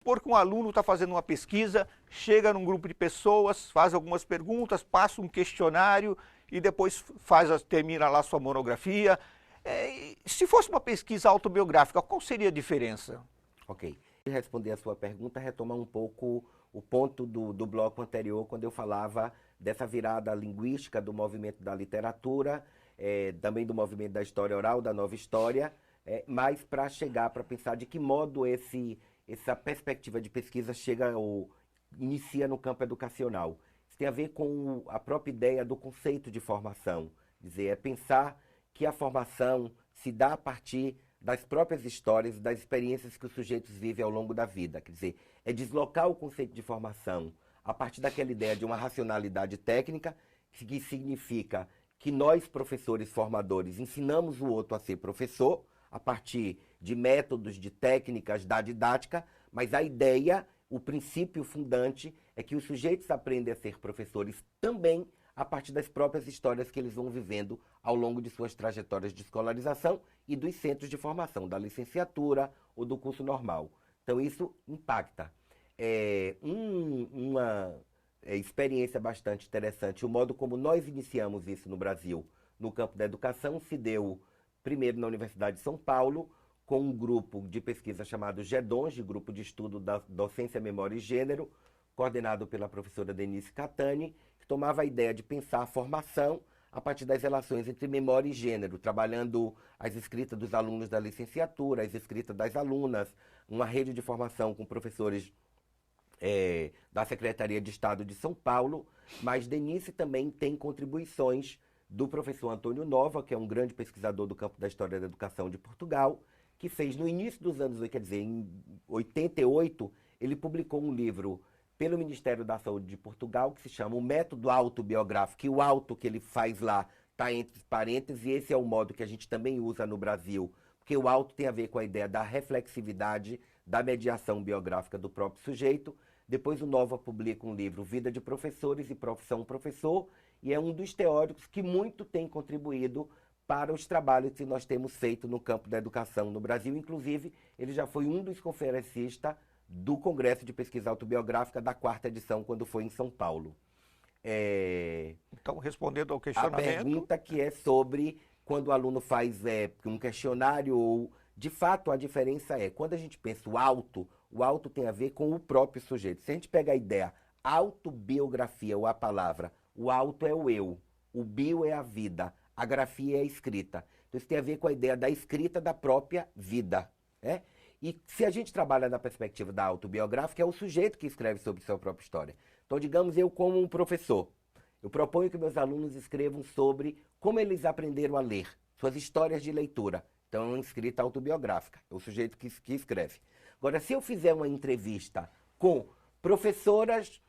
Porque um aluno está fazendo uma pesquisa, chega num grupo de pessoas, faz algumas perguntas, passa um questionário e depois termina lá sua monografia. Se fosse uma pesquisa autobiográfica, qual seria a diferença? Ok. Para responder a sua pergunta, retomar um pouco o ponto do bloco anterior, quando eu falava dessa virada linguística do movimento da literatura, também do movimento da história oral, da nova história, mas para chegar, para pensar de que modo essa perspectiva de pesquisa chega ou inicia no campo educacional. Isso tem a ver com a própria ideia do conceito de formação. Quer dizer, é pensar que a formação se dá a partir das próprias histórias, das experiências que os sujeitos vivem ao longo da vida. Quer dizer, é deslocar o conceito de formação a partir daquela ideia de uma racionalidade técnica, que significa que nós, professores formadores, ensinamos o outro a ser professor, a partir de métodos, de técnicas da didática, mas a ideia, o princípio fundante, é que os sujeitos aprendem a ser professores também a partir das próprias histórias que eles vão vivendo ao longo de suas trajetórias de escolarização e dos centros de formação, da licenciatura ou do curso normal. Então isso impacta. Uma experiência bastante interessante, o modo como nós iniciamos isso no Brasil, no campo da educação, se deu primeiro na Universidade de São Paulo, com um grupo de pesquisa chamado GEDONGE, Grupo de Estudo da Docência, Memória e Gênero, coordenado pela professora Denise Catani, que tomava a ideia de pensar a formação a partir das relações entre memória e gênero, trabalhando as escritas dos alunos da licenciatura, as escritas das alunas, uma rede de formação com professores da Secretaria de Estado de São Paulo, mas Denise também tem contribuições do professor Antônio Nova, que é um grande pesquisador do campo da história da educação de Portugal, que fez no início dos anos, quer dizer, em 88, ele publicou um livro pelo Ministério da Saúde de Portugal, que se chama O Método Autobiográfico, e o auto que ele faz lá está entre parênteses, e esse é o modo que a gente também usa no Brasil, porque o auto tem a ver com a ideia da reflexividade, da mediação biográfica do próprio sujeito. Depois o Nova publica um livro, Vida de Professores e Profissão Professor, e é um dos teóricos que muito tem contribuído para os trabalhos que nós temos feito no campo da educação no Brasil. Inclusive, ele já foi um dos conferencistas do Congresso de Pesquisa Autobiográfica da 4ª edição, quando foi em São Paulo. Então, respondendo ao A questionamento... pergunta que é sobre quando o aluno faz um questionário, ou de fato a diferença é, quando a gente pensa o auto tem a ver com o próprio sujeito. Se a gente pega a ideia autobiografia ou a palavra, o auto é o eu, o bio é a vida, a grafia é a escrita. Então isso tem a ver com a ideia da escrita da própria vida, né? E se a gente trabalha na perspectiva da autobiográfica, é o sujeito que escreve sobre sua própria história. Então, digamos, eu como um professor, eu proponho que meus alunos escrevam sobre como eles aprenderam a ler, suas histórias de leitura. Então, é uma escrita autobiográfica, é o sujeito que escreve. Agora, se eu fizer uma entrevista com professoras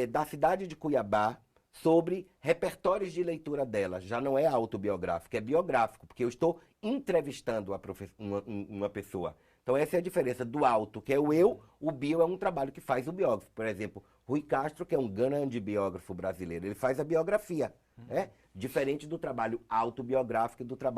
da cidade de Cuiabá sobre repertórios de leitura delas, já não é autobiográfico, é biográfico, porque eu estou entrevistando uma pessoa. Então essa é a diferença do auto, que é o eu, o bio é um trabalho que faz o biógrafo. Por exemplo, Rui Castro, que é um grande biógrafo brasileiro, ele faz a biografia, né? Diferente do trabalho autobiográfico e do trabalho